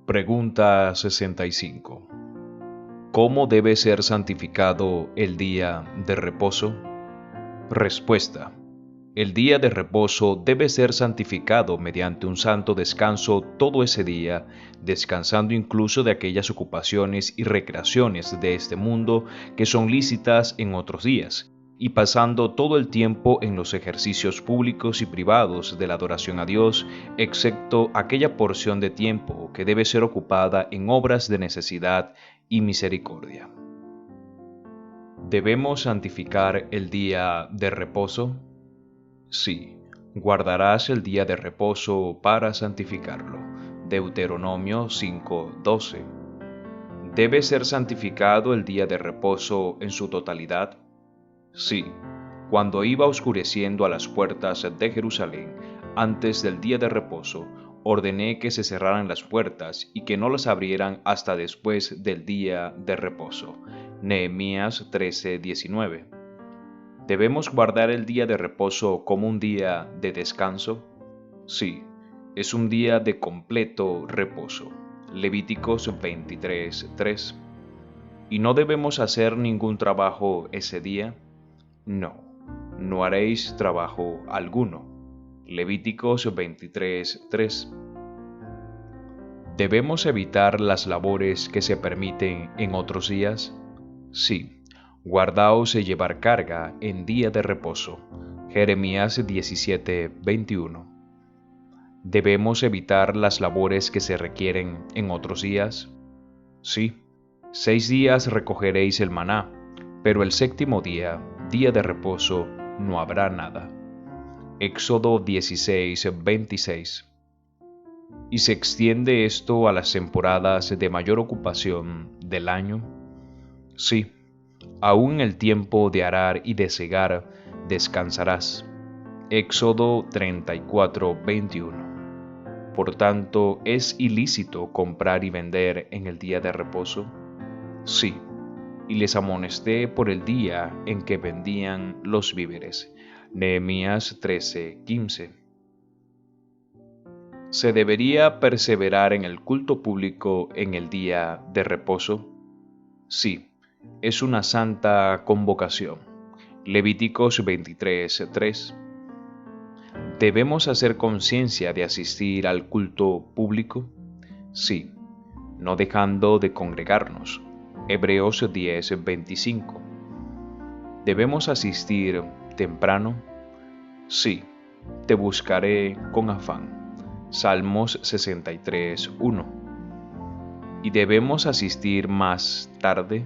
Pregunta 65. ¿Cómo debe ser santificado el día de reposo? Respuesta. El día de reposo debe ser santificado mediante un santo descanso todo ese día, descansando incluso de aquellas ocupaciones y recreaciones de este mundo que son lícitas en otros días, y pasando todo el tiempo en los ejercicios públicos y privados de la adoración a Dios, excepto aquella porción de tiempo que debe ser ocupada en obras de necesidad y misericordia. ¿Debemos santificar el día de reposo? Sí, guardarás el día de reposo para santificarlo. Deuteronomio 5:12. ¿Debe ser santificado el día de reposo en su totalidad? Sí, cuando iba oscureciendo a las puertas de Jerusalén, antes del día de reposo, ordené que se cerraran las puertas y que no las abrieran hasta después del día de reposo. Nehemías 13:19. ¿Debemos guardar el día de reposo como un día de descanso? Sí, es un día de completo reposo. Levíticos 23:3. ¿Y no debemos hacer ningún trabajo ese día? No, no haréis trabajo alguno. Levíticos 23:3. ¿Debemos evitar las labores que se permiten en otros días? Sí, guardaos de llevar carga en día de reposo. Jeremías 17:21. ¿Debemos evitar las labores que se requieren en otros días? Sí, 6 días recogeréis el maná, pero el séptimo día, día de reposo, no habrá nada. Éxodo 16:26. ¿Y se extiende esto a las temporadas de mayor ocupación del año? Sí, aún en el tiempo de arar y de segar, descansarás. Éxodo 34:21. Por tanto, ¿es ilícito comprar y vender en el día de reposo? Sí, y les amonesté por el día en que vendían los víveres. Nehemías 13:15. ¿Se debería perseverar en el culto público en el día de reposo? Sí, es una santa convocación. Levíticos 23:3. ¿Debemos hacer conciencia de asistir al culto público? Sí, no dejando de congregarnos. Hebreos 10:25. ¿Debemos asistir temprano? Sí, te buscaré con afán. Salmos 63:1. ¿Y debemos asistir más tarde?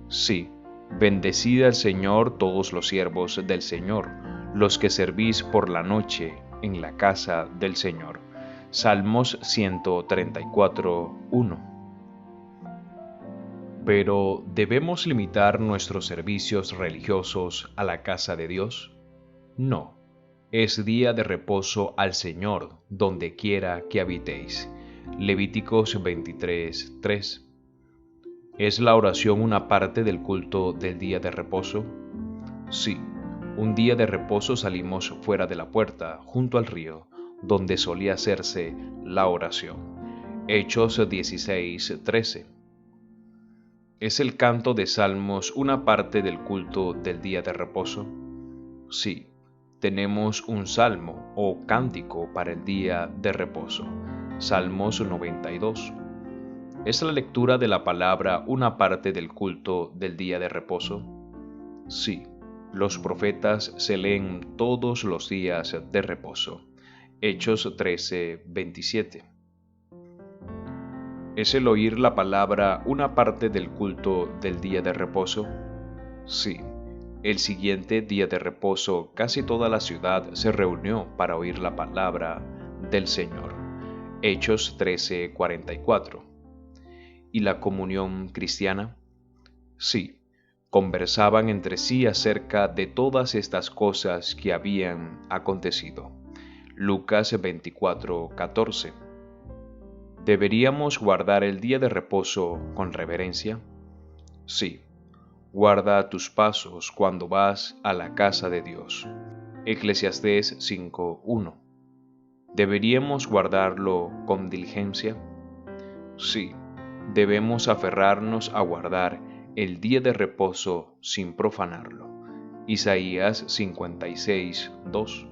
Sí, bendecid al Señor todos los siervos del Señor, los que servís por la noche en la casa del Señor. Salmos 134:1. Pero, ¿debemos limitar nuestros servicios religiosos a la casa de Dios? No, es día de reposo al Señor donde quiera que habitéis. Levíticos 23:3. ¿Es la oración una parte del culto del día de reposo? Sí, un día de reposo salimos fuera de la puerta, junto al río, donde solía hacerse la oración. Hechos 16:13. ¿Es el canto de salmos una parte del culto del día de reposo? Sí, tenemos un salmo o cántico para el día de reposo. Salmos 92. ¿Es la lectura de la palabra una parte del culto del día de reposo? Sí, los profetas se leen todos los días de reposo. Hechos 13:27. ¿Es el oír la palabra una parte del culto del día de reposo? Sí, el siguiente día de reposo casi toda la ciudad se reunió para oír la palabra del Señor. Hechos 13:44. ¿Y la comunión cristiana? Sí, conversaban entre sí acerca de todas estas cosas que habían acontecido. Lucas 24:14. ¿Deberíamos guardar el día de reposo con reverencia? Sí, guarda tus pasos cuando vas a la casa de Dios. Eclesiastés 5:1. ¿Deberíamos guardarlo con diligencia? Sí, debemos aferrarnos a guardar el día de reposo sin profanarlo. Isaías 56, 2.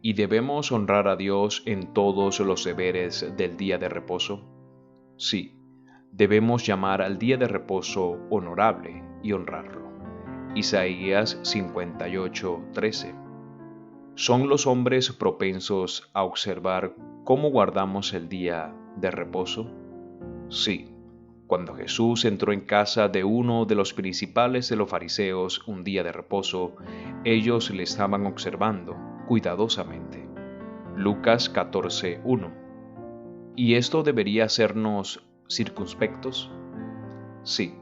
¿Y debemos honrar a Dios en todos los deberes del día de reposo? Sí, debemos llamar al día de reposo honorable y honrarlo. Isaías 58, 13. ¿Son los hombres propensos a observar cómo guardamos el día de reposo? Sí. Cuando Jesús entró en casa de uno de los principales de los fariseos un día de reposo, ellos le estaban observando cuidadosamente. Lucas 14:1. ¿Y esto debería hacernos circunspectos? Sí.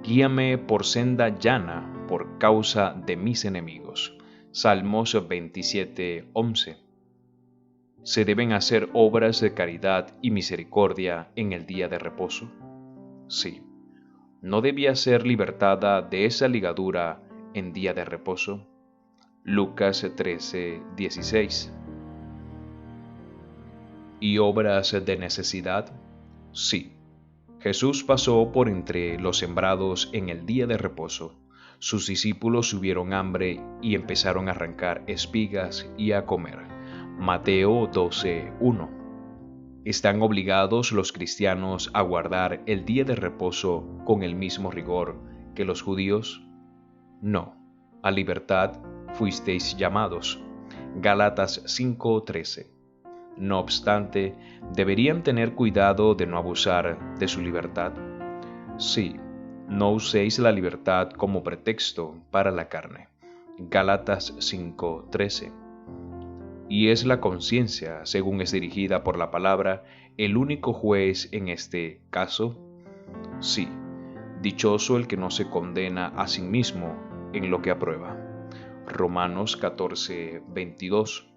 Guíame por senda llana por causa de mis enemigos. Salmos 27:11. ¿Se deben hacer obras de caridad y misericordia en el día de reposo? Sí. ¿No debía ser libertada de esa ligadura en día de reposo? Lucas 13:16. ¿Y obras de necesidad? Sí. Jesús pasó por entre los sembrados en el día de reposo. Sus discípulos tuvieron hambre y empezaron a arrancar espigas y a comer. Mateo 12:1. ¿Están obligados los cristianos a guardar el día de reposo con el mismo rigor que los judíos? No, a libertad fuisteis llamados. Gálatas 5:13. No obstante, deberían tener cuidado de no abusar de su libertad. Sí, no uséis la libertad como pretexto para la carne. Gálatas 5:13. Y es la conciencia, según es dirigida por la palabra, el único juez en este caso. Sí, dichoso el que no se condena a sí mismo en lo que aprueba. Romanos 14:22.